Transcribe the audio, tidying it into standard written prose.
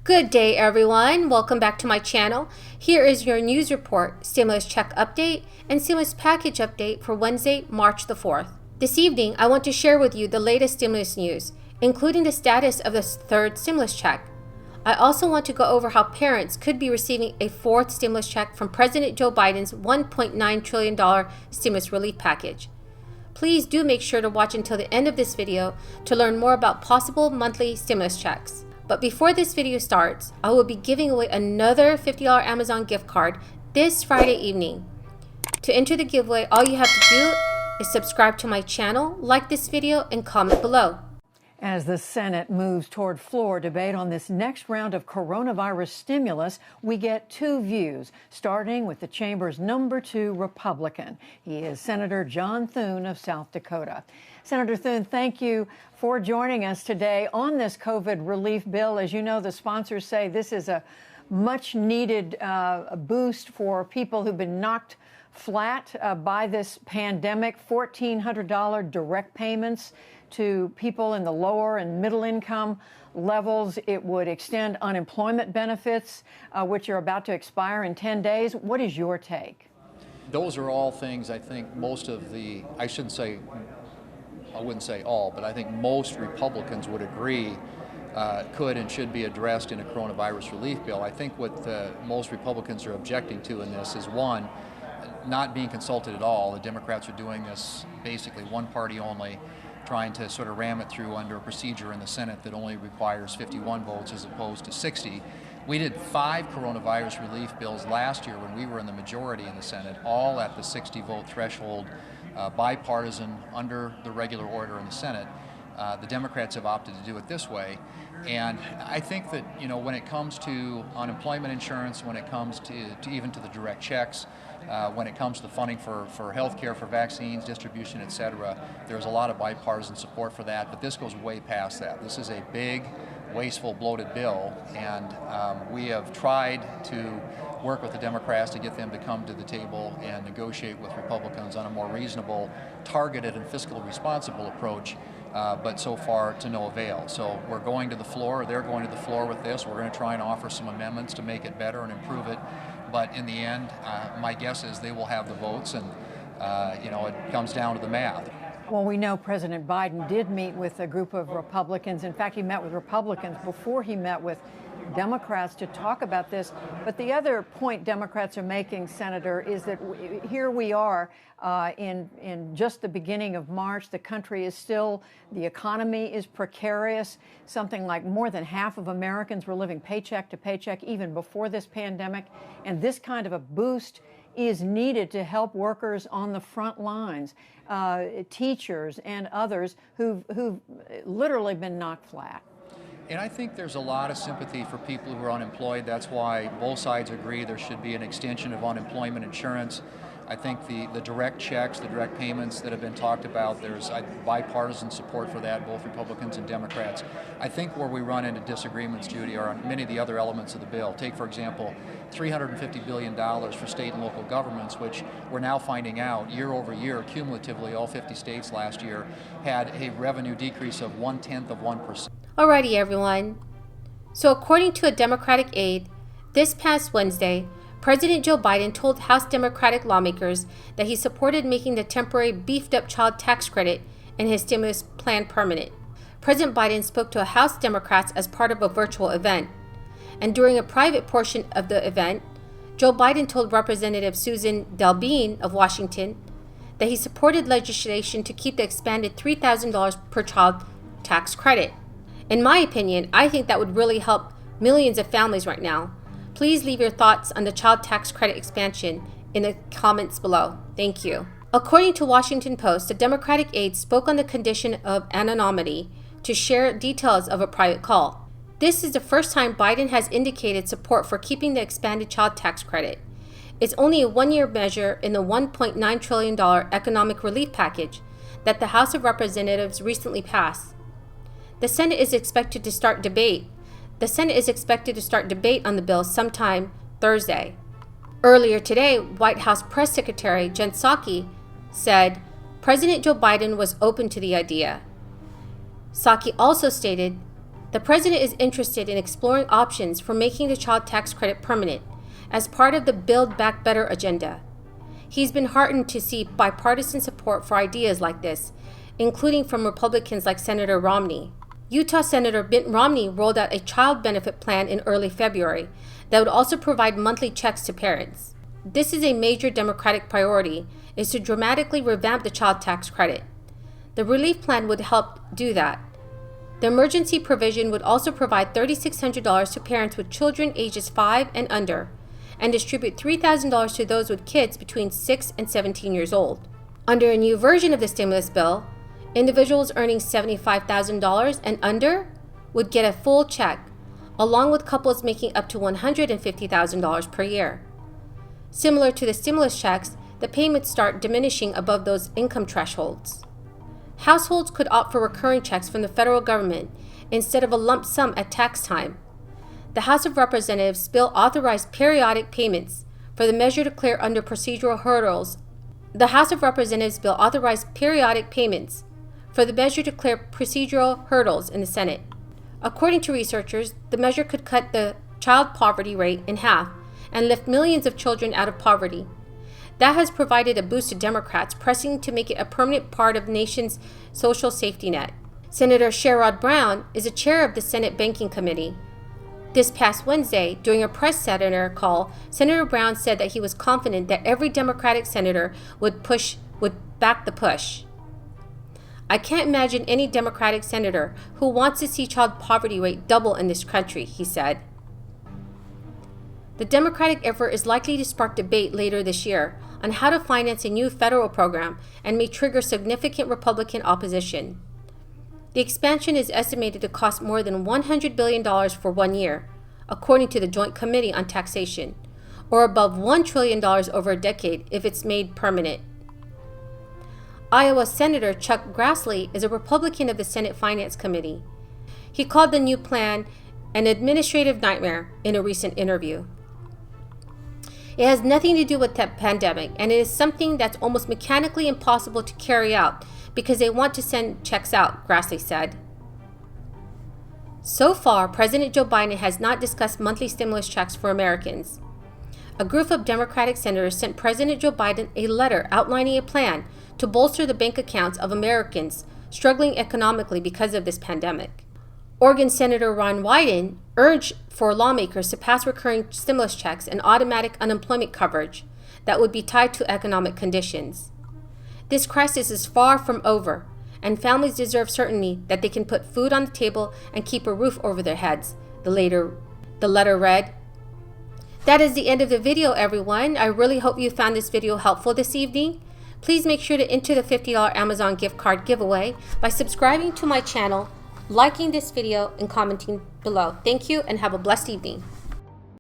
Good day, everyone. Welcome back to my channel. Here is your news report, stimulus check update, and stimulus package update for Wednesday, March the 4th. This evening, I want to share with you the latest stimulus news, including the status of the third stimulus check. I also want to go over how parents could be receiving a fourth stimulus check from President Joe Biden's $1.9 trillion stimulus relief package. Please do make sure to watch until the end of this video to learn more about possible monthly stimulus checks. But before this video starts, I will be giving away another $50 Amazon gift card this Friday evening. To enter the giveaway, all you have to do is subscribe to my channel, like this video, and comment below. As the Senate moves toward floor debate on this next round of coronavirus stimulus, we get two views, starting with the chamber's number 2 Republican. He is Senator John Thune of South Dakota. Senator Thune, thank you for joining us today on this COVID relief bill. As you know, the sponsors say this is a much-needed boost for people who've been knocked flat by this pandemic. $1,400 direct payments to people in the lower and middle income levels. It would extend unemployment benefits, which are about to expire in 10 days. What is your take? Those are all things I think most of the, I wouldn't say all, but I think most Republicans would agree could and should be addressed in a coronavirus relief bill. I think what most Republicans are objecting to in this is, one, not being consulted at all. The Democrats are doing this basically one party only, trying to sort of ram it through under a procedure in the Senate that only requires 51 votes as opposed to 60. We did 5 coronavirus relief bills last year when we were in the majority in the Senate, all at the 60-vote threshold, bipartisan, under the regular order in the Senate. The Democrats have opted to do it this way. And I think that, you know, when it comes to unemployment insurance, when it comes to even to the direct checks, when it comes to the funding for health care, for vaccines, distribution, et cetera, there's a lot of bipartisan support for that, but this goes way past that. This is a big, wasteful, bloated bill, and we have tried to work with the Democrats to get them to come to the table and negotiate with Republicans on a more reasonable, targeted, and fiscally responsible approach, but so far to no avail. So we're going to the floor, they're going to the floor with this. We're going to try and offer some amendments to make it better and improve it. But in the end, my guess is they will have the votes, and it comes down to the math. Well, we know President Biden did meet with a group of Republicans. In fact, he met with Republicans before he met with Democrats to talk about this. But the other point Democrats are making, Senator, is that here we are in just the beginning of March. The country is still, the economy is precarious. Something like more than half of Americans were living paycheck to paycheck even before this pandemic. And this kind of a boost is needed to help workers on the front lines, teachers and others who've literally been knocked flat. And I think there's a lot of sympathy for people who are unemployed. That's why both sides agree there should be an extension of unemployment insurance. I think the direct checks, the direct payments that have been talked about, there's bipartisan support for that, both Republicans and Democrats. I think where we run into disagreements, Judy, are on many of the other elements of the bill. Take, for example, $350 billion for state and local governments, which we're now finding out year over year, cumulatively, all 50 states last year had a revenue decrease of 0.1%. Alrighty, everyone. So according to a Democratic aide, this past Wednesday, President Joe Biden told House Democratic lawmakers that he supported making the temporary beefed-up child tax credit in his stimulus plan permanent. President Biden spoke to House Democrats as part of a virtual event. And during a private portion of the event, Joe Biden told Representative Susan DelBene of Washington that he supported legislation to keep the expanded $3,000 per child tax credit. In my opinion, I think that would really help millions of families right now. Please leave your thoughts on the child tax credit expansion in the comments below. Thank you. According to Washington Post, a Democratic aide spoke on the condition of anonymity to share details of a private call. This is the first time Biden has indicated support for keeping the expanded child tax credit. It's only a one-year measure in the $1.9 trillion economic relief package that the House of Representatives recently passed. The Senate is expected to start debate on the bill sometime Thursday. Earlier today, White House Press Secretary Jen Psaki said President Joe Biden was open to the idea. Psaki also stated The president is interested in exploring options for making the child tax credit permanent as part of the Build Back Better agenda. He's been heartened to see bipartisan support for ideas like this, including from Republicans like Senator Romney. Utah Senator Mitt Romney rolled out a child benefit plan in early February that would also provide monthly checks to parents. This is a major Democratic priority, is to dramatically revamp the child tax credit. The relief plan would help do that. The emergency provision would also provide $3,600 to parents with children ages 5 and under, and distribute $3,000 to those with kids between 6 and 17 years old. Under a new version of the stimulus bill, individuals earning $75,000 and under would get a full check, along with couples making up to $150,000 per year. Similar to the stimulus checks, the payments start diminishing above those income thresholds. Households could opt for recurring checks from the federal government instead of a lump sum at tax time. The House of Representatives bill authorized periodic payments for the measure to clear under procedural hurdles. The House of Representatives bill authorized periodic payments for the measure to clear procedural hurdles in the Senate. According to researchers, the measure could cut the child poverty rate in half and lift millions of children out of poverty. That has provided a boost to Democrats pressing to make it a permanent part of the nation's social safety net. Senator Sherrod Brown is a chair of the Senate Banking Committee. This past Wednesday, during a press senator call, Senator Brown said that he was confident that every Democratic senator would back the push. I can't imagine any Democratic senator who wants to see child poverty rate double in this country, he said. The Democratic effort is likely to spark debate later this year on how to finance a new federal program and may trigger significant Republican opposition. The expansion is estimated to cost more than $100 billion for 1 year, according to the Joint Committee on Taxation, or above $1 trillion over a decade if it's made permanent. Iowa Senator Chuck Grassley is a Republican of the Senate Finance Committee. He called the new plan an administrative nightmare in a recent interview. It has nothing to do with the pandemic, and it is something that's almost mechanically impossible to carry out because they want to send checks out, Grassley said. So far, President Joe Biden has not discussed monthly stimulus checks for Americans. A group of Democratic senators sent President Joe Biden a letter outlining a plan to bolster the bank accounts of Americans struggling economically because of this pandemic. Oregon Senator Ron Wyden urged for lawmakers to pass recurring stimulus checks and automatic unemployment coverage that would be tied to economic conditions. This crisis is far from over, and families deserve certainty that they can put food on the table and keep a roof over their heads, the letter read. That is the end of the video, everyone. I really hope you found this video helpful this evening. Please make sure to enter the $50 Amazon gift card giveaway by subscribing to my channel, liking this video, and commenting below. Thank you and have a blessed evening.